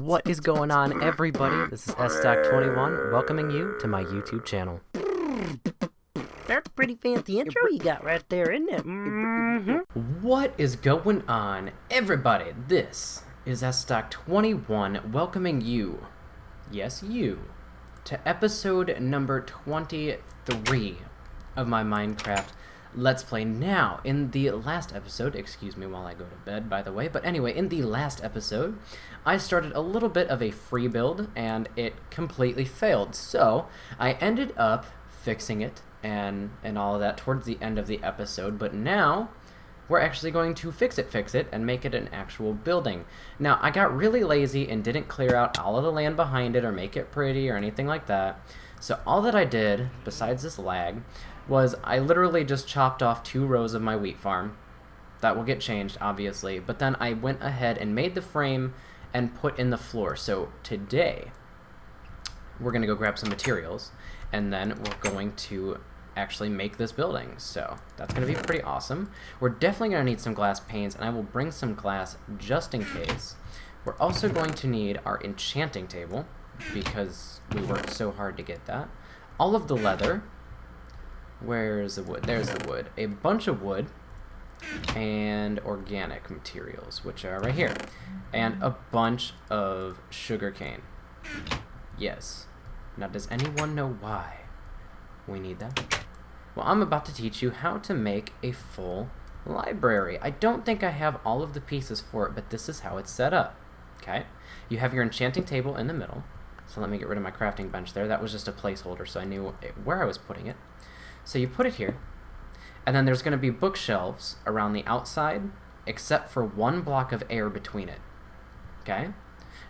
What is going on, everybody? This is sstock21 welcoming you to my YouTube channel. That's a pretty fancy intro you got right there, isn't it? What is going on, everybody? This is sstock21 welcoming you, yes you, to episode number 23 of my Minecraft Let's Play. Now, in the last episode, excuse me while I go to bed, by the way, but anyway, in the last episode, I started a little bit of a free build, and it completely failed. So, I ended up fixing it and all of that towards the end of the episode, but now, we're actually going to fix it, and make it an actual building. Now, I got really lazy and didn't clear out all of the land behind it or make it pretty or anything like that. So all that I did, besides this lag, was I literally just chopped off 2 rows of my wheat farm. That will get changed, obviously. But then I went ahead and made the frame and put in the floor. So today, we're going to go grab some materials, and then we're going to actually make this building. So that's going to be pretty awesome. We're definitely going to need some glass panes, and I will bring some glass just in case. We're also going to need our enchanting table, because we worked so hard to get that. All of the leather. Where's the wood? There's the wood. A bunch of wood and organic materials, which are right here. And a bunch of sugarcane. Yes. Now, does anyone know why we need that? Well, I'm about to teach you how to make a full library. I don't think I have all of the pieces for it, but this is how it's set up. Okay? You have your enchanting table in the middle. So let me get rid of my crafting bench there. That was just a placeholder, so I knew where I was putting it. So you put it here, and then there's going to be bookshelves around the outside, except for 1 block of air between it. Okay?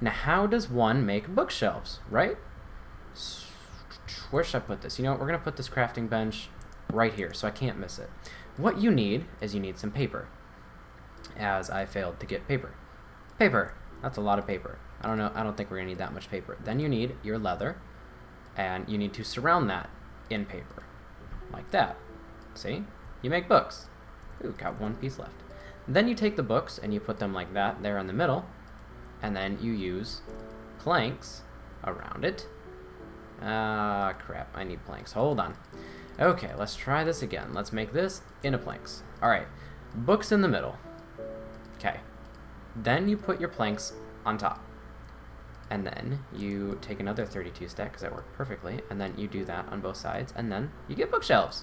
Now, how does one make bookshelves, right? Where should I put this? You know what? We're going to put this crafting bench right here, so I can't miss it. What you need is you need some paper, as I failed to get paper. Paper! That's a lot of paper. I don't think we're going to need that much paper. Then you need your leather, and you need to surround that in paper. Like that. See? You make books. Ooh, got 1 piece left. Then you take the books and you put them like that there in the middle, and then you use planks around it. Crap, I need planks. Hold on. Okay, let's try this again. Let's make this into planks. Alright, books in the middle. Okay. Then you put your planks on top. And then you take another 32 stack, because that worked perfectly, and then you do that on both sides, and then you get bookshelves.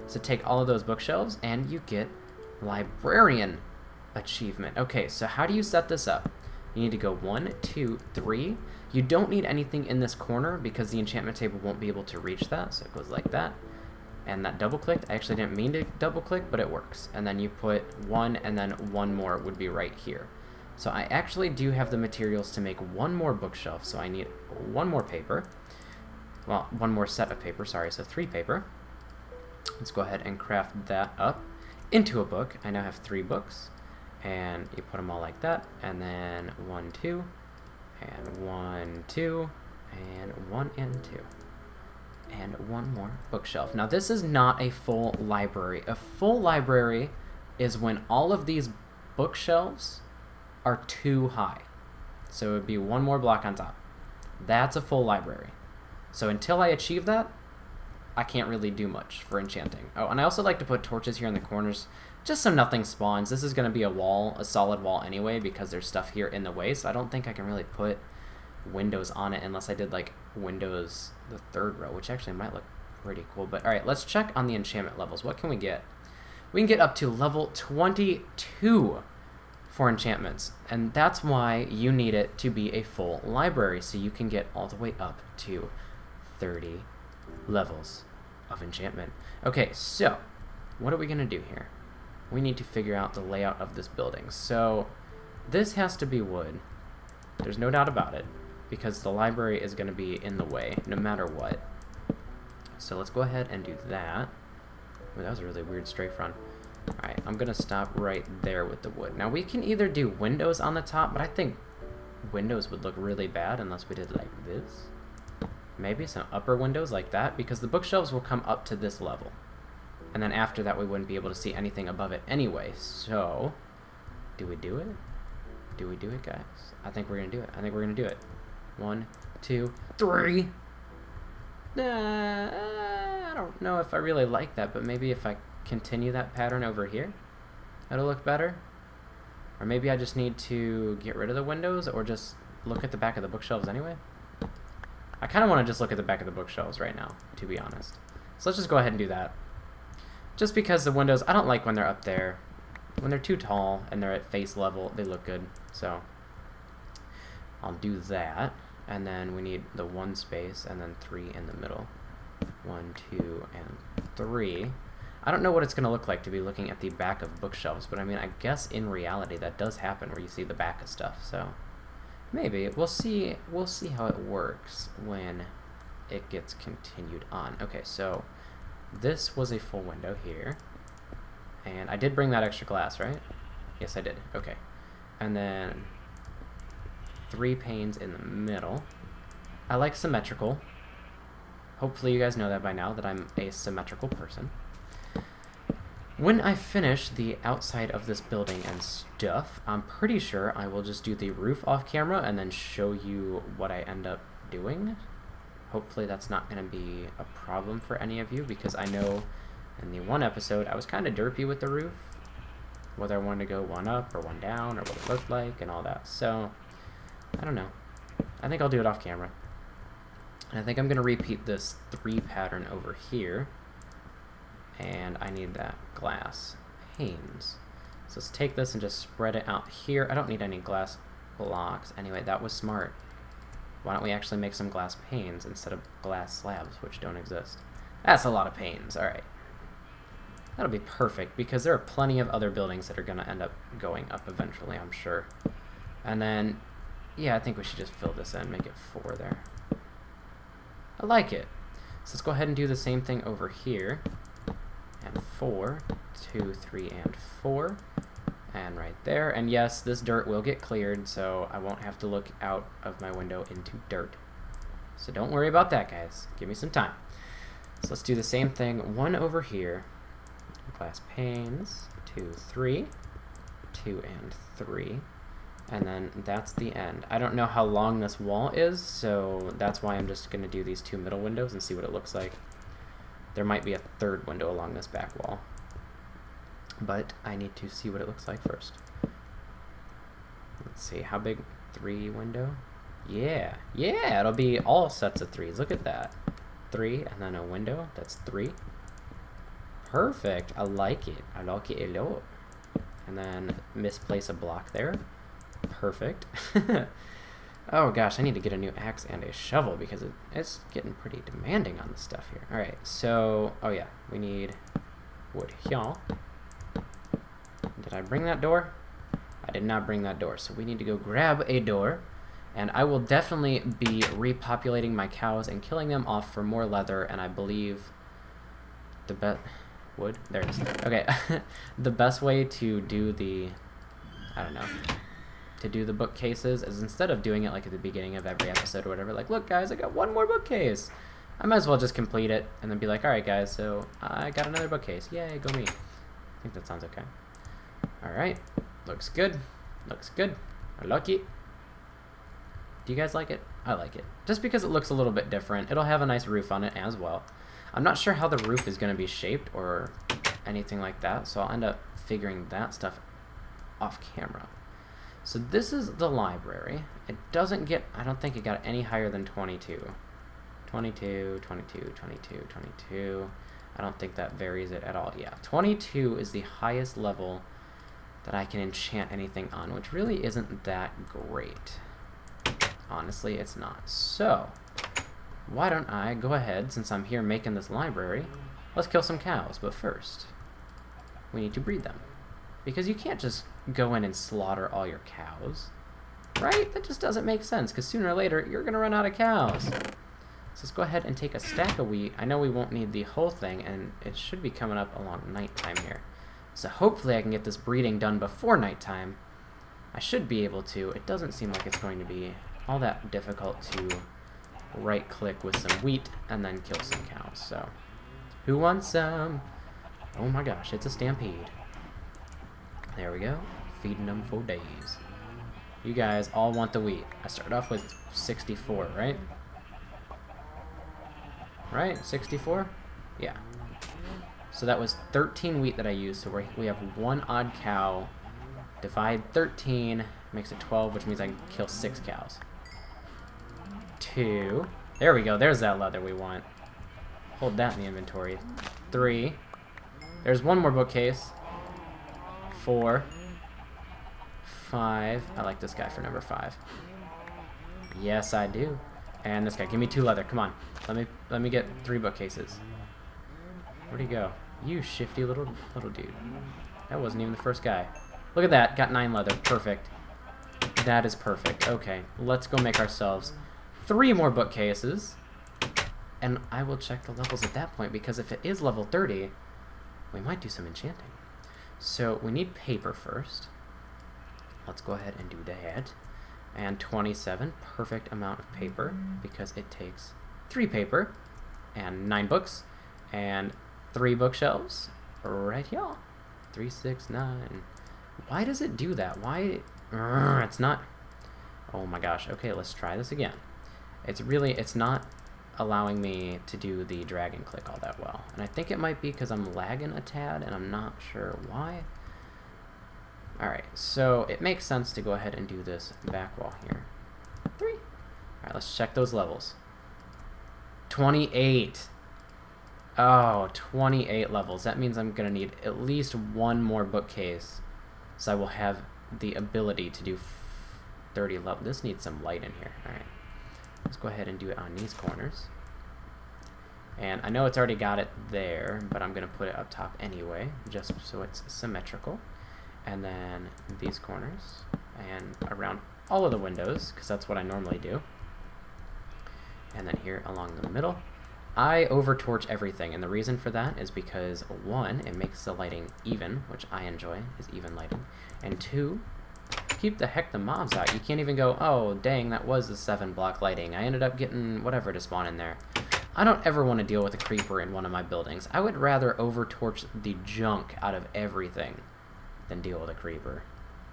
So take all of those bookshelves, and you get librarian achievement. Okay, so how do you set this up? You need to go 1, 2, 3. You don't need anything in this corner, because the enchantment table won't be able to reach that, so it goes like that. And that double-clicked, I actually didn't mean to double-click, but it works. And then you put 1, and then 1 more would be right here. So I actually do have the materials to make 1 more bookshelf, so I need 1 more paper. Well, 1 more set of paper, sorry, so 3 paper. Let's go ahead and craft that up into a book. I now have 3 books, and you put them all like that, and then 1, 2, and 1, 2, and 1 and 2. And 1 more bookshelf. Now, this is not a full library. A full library is when all of these bookshelves are too high. So it would be 1 more block on top. That's a full library. So until I achieve that, I can't really do much for enchanting. Oh, and I also like to put torches here in the corners, just so nothing spawns. This is going to be a wall, a solid wall anyway, because there's stuff here in the way, so I don't think I can really put windows on it unless I did like windows the 3rd row, which actually might look pretty cool. But alright, let's check on the enchantment levels. What can we get? We can get up to level 22 for enchantments, and that's why you need it to be a full library, so you can get all the way up to 30 levels of enchantment. Okay, so what are we gonna do here? We need to figure out the layout of this building. So this has to be wood. There's no doubt about it, because the library is gonna be in the way no matter what. So let's go ahead and do that. Ooh, that was a really weird strafe run. Alright, I'm gonna stop right there with the wood. Now we can either do windows on the top, but I think windows would look really bad unless we did like this. Maybe some upper windows like that, because the bookshelves will come up to this level. And then after that we wouldn't be able to see anything above it anyway. So, do we do it? Do we do it, guys? I think we're gonna do it. I think we're gonna do it. 1, 2, 3. I don't know if I really like that, but maybe if I continue that pattern over here, it'll look better. Or maybe I just need to get rid of the windows or just look at the back of the bookshelves anyway. I kind of want to just look at the back of the bookshelves right now, to be honest. So let's just go ahead and do that. Just because the windows, I don't like when they're up there. When they're too tall and they're at face level, they look good. So I'll do that. And then we need the 1 space and then 3 in the middle. 1, 2, and 3. I don't know what it's going to look like to be looking at the back of bookshelves, but I mean, I guess in reality that does happen where you see the back of stuff. So maybe we'll see how it works when it gets continued on. Okay, so this was a full window here. And I did bring that extra glass, right? Yes, I did. Okay. And then 3 panes in the middle. I like symmetrical. Hopefully you guys know that by now, that I'm a symmetrical person. When I finish the outside of this building and stuff, I'm pretty sure I will just do the roof off camera and then show you what I end up doing. Hopefully that's not going to be a problem for any of you, because I know in the one episode I was kind of derpy with the roof, whether I wanted to go 1 up or 1 down or what it looked like and all that. So I don't know. I think I'll do it off camera. And I think I'm going to repeat this 3 pattern over here. And I need that glass panes. So let's take this and just spread it out here. I don't need any glass blocks. Anyway, that was smart. Why don't we actually make some glass panes instead of glass slabs, which don't exist? That's a lot of panes. Alright. That'll be perfect, because there are plenty of other buildings that are going to end up going up eventually, I'm sure. And then, yeah, I think we should just fill this in, make it 4 there. I like it. So let's go ahead and do the same thing over here. And 4, 2, 3, and 4. And right there. And yes, this dirt will get cleared, so I won't have to look out of my window into dirt. So don't worry about that, guys. Give me some time. So let's do the same thing. 1 over here. Glass panes. 2, 3. 2, and 3. And then that's the end. I don't know how long this wall is, so that's why I'm just going to do these 2 middle windows and see what it looks like. There might be a 3rd window along this back wall, but I need to see what it looks like first. Let's see, how big? 3 window? Yeah, it'll be all sets of 3s. Look at that. 3, and then a window. That's 3. Perfect. I like it. I like it a lot. And then misplace a block there. Perfect. Oh gosh, I need to get a new axe and a shovel, because it's getting pretty demanding on the stuff here. Alright, so, oh yeah, we need wood here. Did I bring that door? I did not bring that door, so we need to go grab a door. And I will definitely be repopulating my cows and killing them off for more leather, and I believe the wood? There it is. Okay, the best way to do the, I don't know, to do the bookcases is, instead of doing it like at the beginning of every episode or whatever, like, look guys, I got 1 more bookcase. I might as well just complete it and then be like, alright guys, so I got another bookcase. Yay, go me. I think that sounds okay. Alright, looks good. Looks good. I like it. Do you guys like it? I like it. Just because it looks a little bit different. It'll have a nice roof on it as well. I'm not sure how the roof is going to be shaped or anything like that, so I'll end up figuring that stuff off camera. So this is the library. It doesn't get, I don't think it got any higher than 22. 22, 22, 22, 22. I don't think that varies it at all. Yeah, 22 is the highest level that I can enchant anything on, which really isn't that great. Honestly, it's not. So, why don't I go ahead, since I'm here making this library, let's kill some cows. But first, we need to breed them. Because you can't just go in and slaughter all your cows, right? That just doesn't make sense, because sooner or later, you're going to run out of cows. So let's go ahead and take a stack of wheat. I know we won't need the whole thing, and it should be coming up along nighttime here. So hopefully I can get this breeding done before nighttime. I should be able to. It doesn't seem like it's going to be all that difficult to right-click with some wheat and then kill some cows. So, who wants some? Oh my gosh, it's a stampede. There we go. Feeding them for days. You guys all want the wheat. I started off with 64, right? Right? 64? Yeah. So that was 13 wheat that I used, so we have 1 odd cow. Divide 13, makes it 12, which means I can kill 6 cows. 2. There we go, there's that leather we want. Hold that in the inventory. 3. There's 1 more bookcase. 4. 5. I like this guy for number 5. Yes, I do. And this guy, give me 2 leather, come on. Let me get 3 bookcases. Where'd he go? You shifty little dude. That wasn't even the first guy. Look at that, got 9 leather, perfect. That is perfect. Okay, let's go make ourselves 3 more bookcases. And I will check the levels at that point, because if it is level 30, we might do some enchanting. So we need paper first. Let's go ahead and do that. And 27, perfect amount of paper, because it takes 3 paper and 9 books and 3 bookshelves right here. 3, 6, 9. Why does it do that? Why? It's not. Oh my gosh. Okay, let's try this again. It's not allowing me to do the drag and click all that well. And I think it might be because I'm lagging a tad and I'm not sure why. Alright, so it makes sense to go ahead and do this back wall here. 3. Alright, let's check those levels. 28. Oh, 28 levels. That means I'm going to need at least 1 more bookcase. So I will have the ability to do 30 levels. This needs some light in here. Alright. Let's go ahead and do it on these corners. And I know it's already got it there, but I'm going to put it up top anyway, just so it's symmetrical. And then these corners, and around all of the windows, because that's what I normally do. And then here along the middle. I over-torch everything, and the reason for that is because 1, it makes the lighting even, which I enjoy, is even lighting. And 2, keep the heck the mobs out. You can't even go, oh, dang, that was a 7-block lighting. I ended up getting whatever to spawn in there. I don't ever want to deal with a creeper in one of my buildings. I would rather over-torch the junk out of everything than deal with a creeper.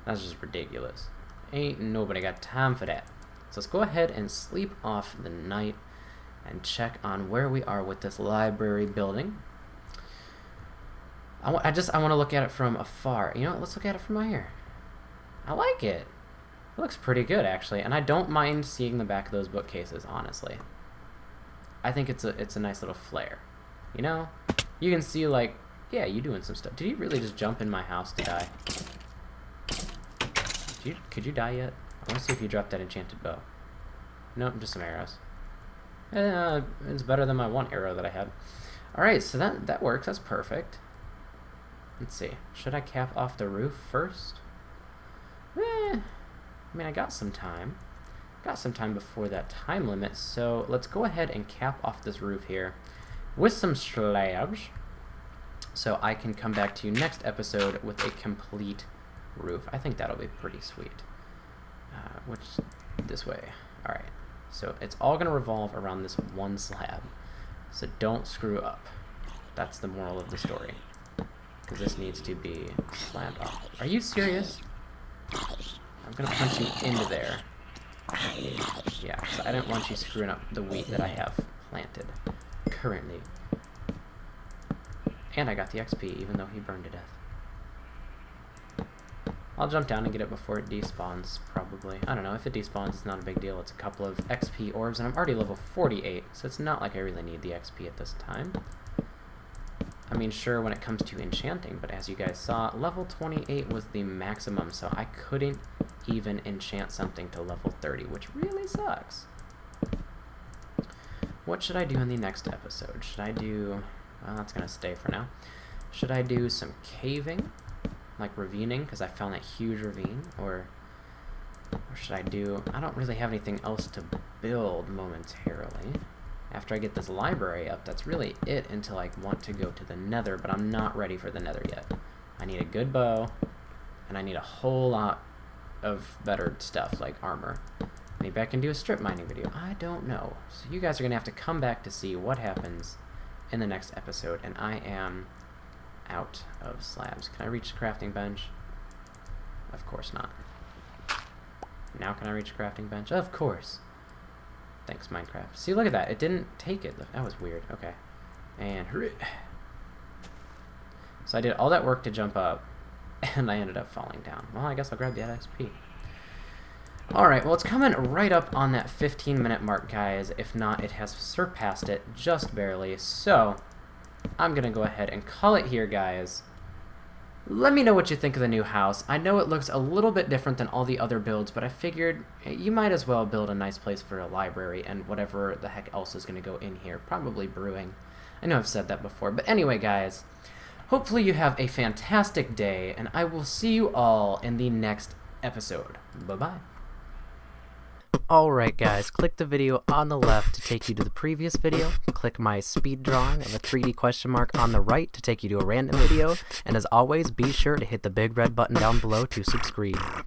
That's just ridiculous. Ain't nobody got time for that. So let's go ahead and sleep off the night and check on where we are with this library building. I want to look at it from afar. You know what? Let's look at it from right here. I like it. It looks pretty good, actually, and I don't mind seeing the back of those bookcases, honestly. I think it's a nice little flare. You know? You can see, like, yeah, you doing some stuff. Did you really just jump in my house to die? Could you die yet? I want to see if you dropped that enchanted bow. Nope, just some arrows. It's better than my 1 arrow that I had. Alright, so that works. That's perfect. Let's see. Should I cap off the roof first? I mean, I got some time. Got some time before that time limit, so let's go ahead and cap off this roof here with some slabs, so I can come back to you next episode with a complete roof. I think that'll be pretty sweet. Which, this way. Alright, so it's all going to revolve around this 1 slab, so don't screw up. That's the moral of the story. Because this needs to be slabbed off. Are you serious? I'm going to punch you into there. Yeah, so I didn't want you screwing up the wheat that I have planted currently. And I got the XP, even though he burned to death. I'll jump down and get it before it despawns, probably. I don't know, if it despawns, it's not a big deal. It's a couple of XP orbs, and I'm already level 48, so it's not like I really need the XP at this time. I mean, sure, when it comes to enchanting, but as you guys saw, level 28 was the maximum, so I couldn't even enchant something to level 30, which really sucks. What should I do in the next episode? Should I do... well, that's going to stay for now. Should I do some caving? Like ravining, because I found that huge ravine? Or should I do... I don't really have anything else to build momentarily. After I get this library up, that's really it until I want to go to the nether, but I'm not ready for the nether yet. I need a good bow, and I need a whole lot of better stuff, like armor. Maybe I can do a strip mining video. I don't know. So you guys are going to have to come back to see what happens in the next episode, and I am out of slabs. Can I reach the crafting bench? Of course not. Now can I reach crafting bench? Of course. Thanks, Minecraft. See, look at that. It didn't take it. That was weird. Okay. And so I did all that work to jump up, and I ended up falling down. Well, I guess I'll grab the XP. Alright, well, it's coming right up on that 15-minute mark, guys. If not, it has surpassed it just barely. So, I'm going to go ahead and call it here, guys. Let me know what you think of the new house. I know it looks a little bit different than all the other builds, but I figured you might as well build a nice place for a library and whatever the heck else is going to go in here. Probably brewing. I know I've said that before. But anyway, guys, hopefully you have a fantastic day, and I will see you all in the next episode. Bye-bye. Alright guys, click the video on the left to take you to the previous video, click my speed drawing of a 3D question mark on the right to take you to a random video, and as always, be sure to hit the big red button down below to subscribe.